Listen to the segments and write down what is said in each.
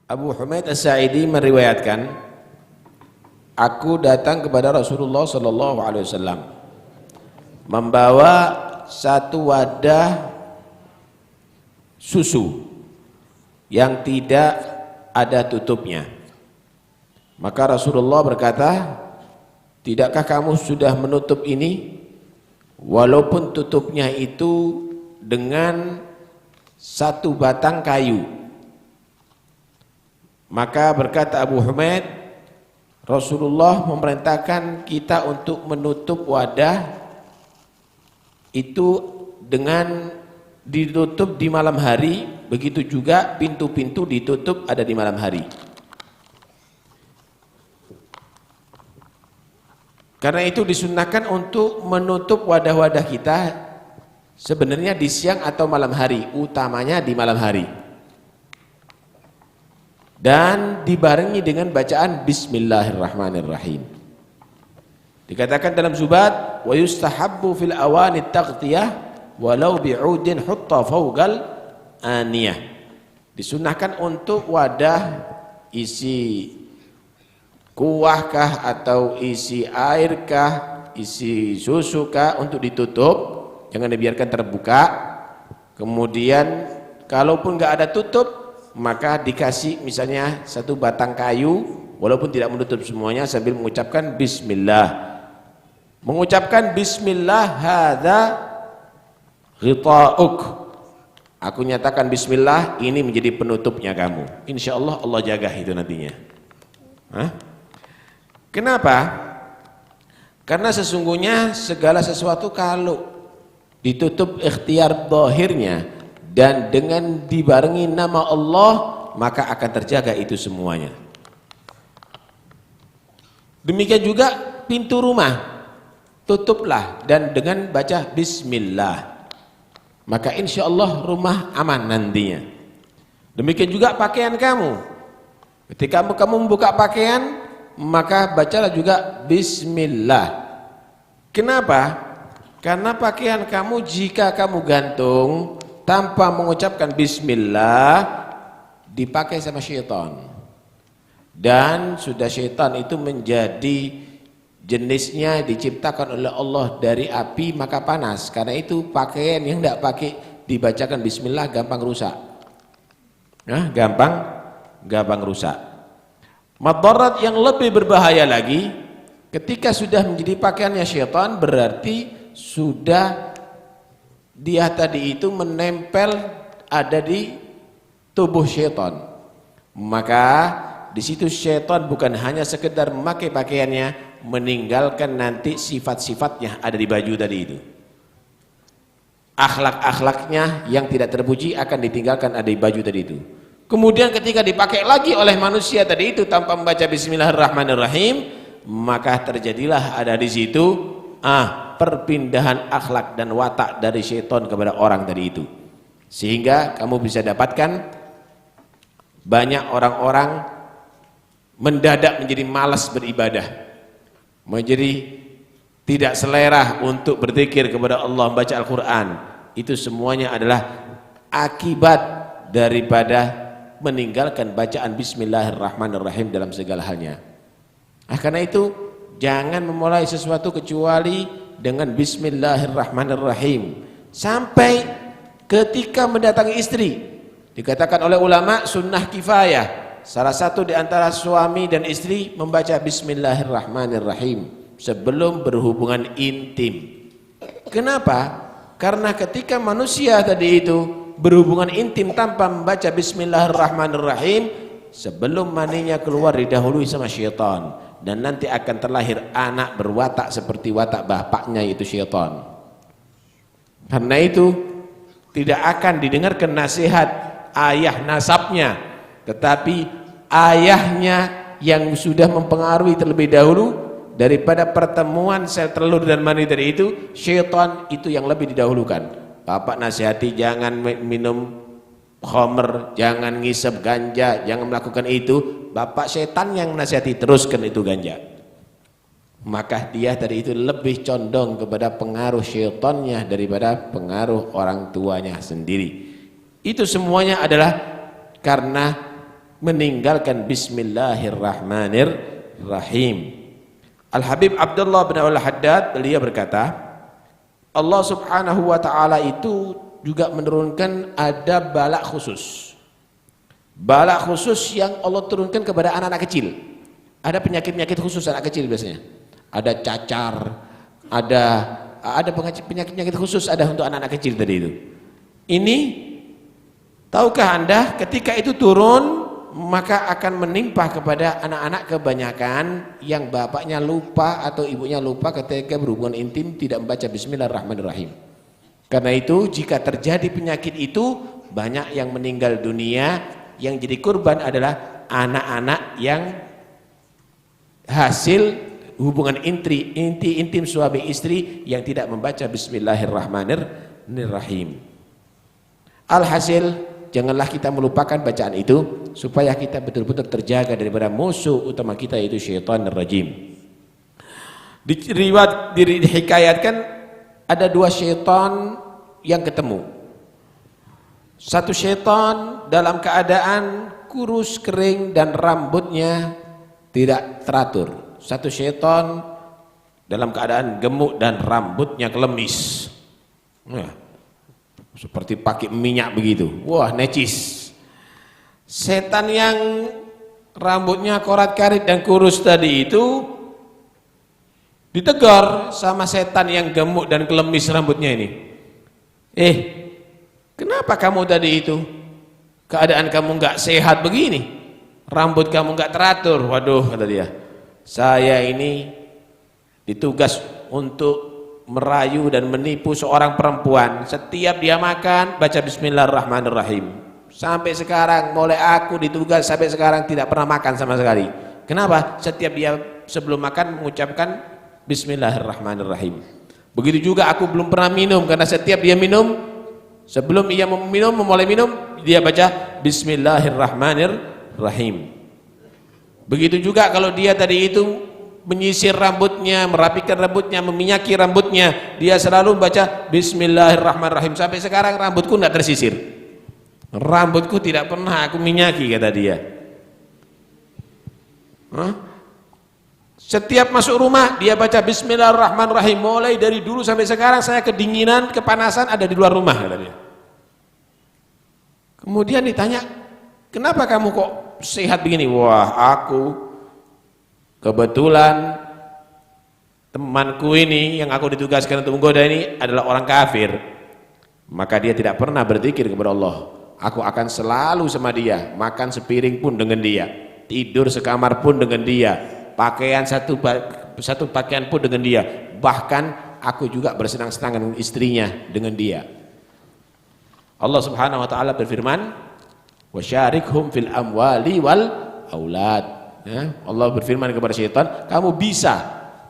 Abu Humaid As-Sa'idi meriwayatkan, aku datang kepada Rasulullah sallallahu alaihi wasallam membawa satu wadah susu yang tidak ada tutupnya. Maka Rasulullah berkata, tidakkah kamu sudah menutup ini walaupun tutupnya itu dengan satu batang kayu? Maka berkata Abu Humaid, Rasulullah memerintahkan kita untuk menutup wadah itu dengan ditutup di malam hari, begitu juga pintu-pintu ditutup ada di malam hari. Karena itu disunnahkan untuk menutup wadah-wadah kita sebenarnya di siang atau malam hari, utamanya di malam hari. Dan dibarengi dengan bacaan Bismillahirrahmanirrahim. Dikatakan dalam Zubat, wa yustahabbu fil awani taghtiyah walau bi'udin hutta fawqal aniyah. Disunnahkan untuk wadah isi kuahkah atau isi airkah, isi susukah untuk ditutup, jangan dibiarkan terbuka. Kemudian kalaupun enggak ada tutup, maka dikasih misalnya satu batang kayu walaupun tidak menutup semuanya sambil mengucapkan bismillah. Mengucapkan bismillah hadza ghita'uk. Aku nyatakan bismillah, ini menjadi penutupnya kamu. Insyaallah Allah jaga itu nantinya. Hah? Kenapa? Karena sesungguhnya segala sesuatu kalau ditutup ikhtiar zahirnya dan dengan dibarengi nama Allah, maka akan terjaga itu semuanya. Demikian juga pintu rumah, tutuplah dan dengan baca bismillah, maka insya Allah rumah aman nantinya. Demikian juga pakaian kamu, ketika kamu membuka pakaian, maka bacalah juga bismillah. Kenapa? Karena pakaian kamu jika kamu gantung tanpa mengucapkan bismillah, dipakai sama syaitan, dan sudah syaitan itu menjadi jenisnya diciptakan oleh Allah dari api, maka panas. Karena itu pakaian yang tidak pakai dibacakan bismillah gampang rusak. Nah, gampang rusak. Madarat yang lebih berbahaya lagi, ketika sudah menjadi pakaiannya syaitan, berarti sudah dia tadi itu menempel ada di tubuh syaitan. Maka di situ syaitan bukan hanya sekedar memakai pakaiannya, meninggalkan nanti sifat-sifatnya ada di baju tadi itu. Akhlak-akhlaknya yang tidak terpuji akan ditinggalkan ada di baju tadi itu. Kemudian ketika dipakai lagi oleh manusia tadi itu tanpa membaca bismillahirrahmanirrahim, maka terjadilah ada di situ perpindahan akhlak dan watak dari syaitan kepada orang tadi itu. Sehingga kamu bisa dapatkan banyak orang-orang mendadak menjadi malas beribadah, menjadi tidak selera untuk berzikir kepada Allah, membaca Al-Quran. Itu semuanya adalah akibat daripada meninggalkan bacaan bismillahirrahmanirrahim dalam segala halnya. Karena itu jangan memulai sesuatu kecuali dengan bismillahirrahmanirrahim sampai ketika mendatangi istri. Dikatakan oleh ulama sunnah kifayah, salah satu di antara suami dan istri membaca bismillahirrahmanirrahim sebelum berhubungan intim. Kenapa? Karena ketika manusia tadi itu berhubungan intim tanpa membaca bismillahirrahmanirrahim, sebelum maninya keluar didahului sama syaitan, dan nanti akan terlahir anak berwatak seperti watak bapaknya yaitu syaitan. Karena itu tidak akan didengarkan nasihat ayah nasabnya, tetapi ayahnya yang sudah mempengaruhi terlebih dahulu daripada pertemuan sel telur dan mani tadi itu, syaitan itu yang lebih didahulukan. Bapak nasihati jangan minum khamr, jangan ngisep ganja, jangan melakukan itu. Bapak setan yang nasihati teruskan itu ganja. Maka dia tadi itu lebih condong kepada pengaruh syaitannya daripada pengaruh orang tuanya sendiri. Itu semuanya adalah karena meninggalkan Bismillahirrahmanirrahim. Al-Habib Abdullah bin Al-Haddad beliau berkata, Allah subhanahu wa ta'ala itu juga menurunkan ada balak khusus. Balak khusus yang Allah turunkan kepada anak-anak kecil. Ada penyakit-penyakit khusus anak kecil biasanya. Ada cacar, ada penyakit-penyakit khusus ada untuk anak-anak kecil tadi itu. Ini, tahukah Anda ketika itu turun maka akan menimpa kepada anak-anak kebanyakan yang bapaknya lupa atau ibunya lupa ketika berhubungan intim tidak membaca Bismillahirrahmanirrahim. Karena itu jika terjadi penyakit itu banyak yang meninggal dunia, yang jadi korban adalah anak-anak yang hasil hubungan intim suami istri yang tidak membaca Bismillahirrahmanirrahim. Alhasil janganlah kita melupakan bacaan itu supaya kita betul-betul terjaga daripada musuh utama kita yaitu syaitanir rajim. Dihikayatkan ada dua syaitan yang ketemu. Satu syaitan dalam keadaan kurus kering dan rambutnya tidak teratur. Satu syaitan dalam keadaan gemuk dan rambutnya kelemis. Seperti pakai minyak begitu. Wah, necis. Setan yang rambutnya korat-karit dan kurus tadi itu ditegur sama setan yang gemuk dan kelemis rambutnya ini. Kenapa kamu tadi itu? Keadaan kamu enggak sehat begini. Rambut kamu enggak teratur. Waduh, kata dia. Saya ini ditugas untuk merayu dan menipu seorang perempuan. Setiap dia makan baca Bismillahirrahmanirrahim. Sampai sekarang mulai aku ditugas sampai sekarang tidak pernah makan sama sekali. Kenapa? Setiap dia sebelum makan mengucapkan Bismillahirrahmanirrahim. Begitu juga aku belum pernah minum karena setiap dia minum sebelum ia memulai minum dia baca Bismillahirrahmanirrahim. Begitu juga kalau dia tadi itu menyisir rambutnya, merapikan rambutnya, meminyaki rambutnya, dia selalu baca Bismillahirrahmanirrahim. Sampai sekarang rambutku tidak tersisir, rambutku tidak pernah aku minyaki, kata dia. Setiap masuk rumah dia baca Bismillahirrahmanirrahim. Mulai dari dulu sampai sekarang saya kedinginan, kepanasan ada di luar rumah, kata dia. Kemudian ditanya, kenapa kamu kok sehat begini? Wah, aku kebetulan temanku ini yang aku ditugaskan untuk menggoda ini adalah orang kafir. Maka dia tidak pernah berzikir kepada Allah. Aku akan selalu sama dia, makan sepiring pun dengan dia, tidur sekamar pun dengan dia, pakaian satu pakaian pun dengan dia. Bahkan aku juga bersenang-senang dengan istrinya dengan dia. Allah Subhanahu wa taala berfirman, "Wasyarikhum fil amwali wal aulad." Ya, Allah berfirman kepada syaitan, kamu bisa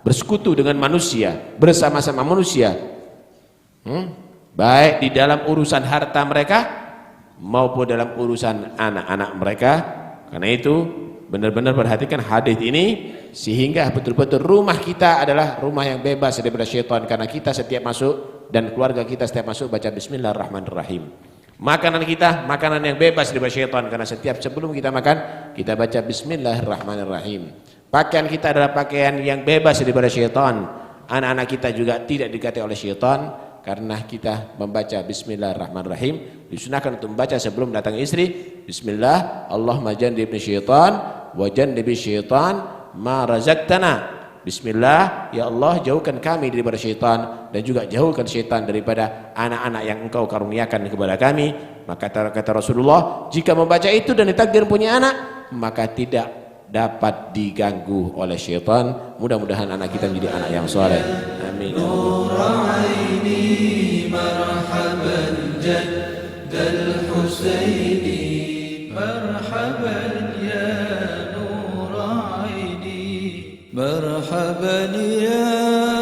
bersekutu dengan manusia, bersama-sama manusia, baik di dalam urusan harta mereka maupun dalam urusan anak-anak mereka. Karena itu benar-benar perhatikan hadis ini sehingga betul-betul rumah kita adalah rumah yang bebas daripada syaitan, karena kita setiap masuk dan keluarga kita setiap masuk baca Bismillahirrahmanirrahim. Makanan kita makanan yang bebas dari syaitan, karena setiap sebelum kita makan kita baca Bismillahirrahmanirrahim. Pakaian kita adalah pakaian yang bebas daripada syaitan. Anak-anak kita juga tidak dikati oleh syaitan karena kita membaca Bismillahirrahmanirrahim. Disunahkan untuk membaca sebelum datang istri, Bismillah, Allahumma jannibni syaitan wa jannibi syaitan ma razaqtana. Bismillah, ya Allah jauhkan kami daripada syaitan dan juga jauhkan syaitan daripada anak-anak yang engkau karuniakan kepada kami. Maka kata Rasulullah, jika membaca itu dan ditakdir punya anak, maka tidak dapat diganggu oleh syaitan. Mudah-mudahan anak kita menjadi anak yang saleh. Amin. مرحبا يا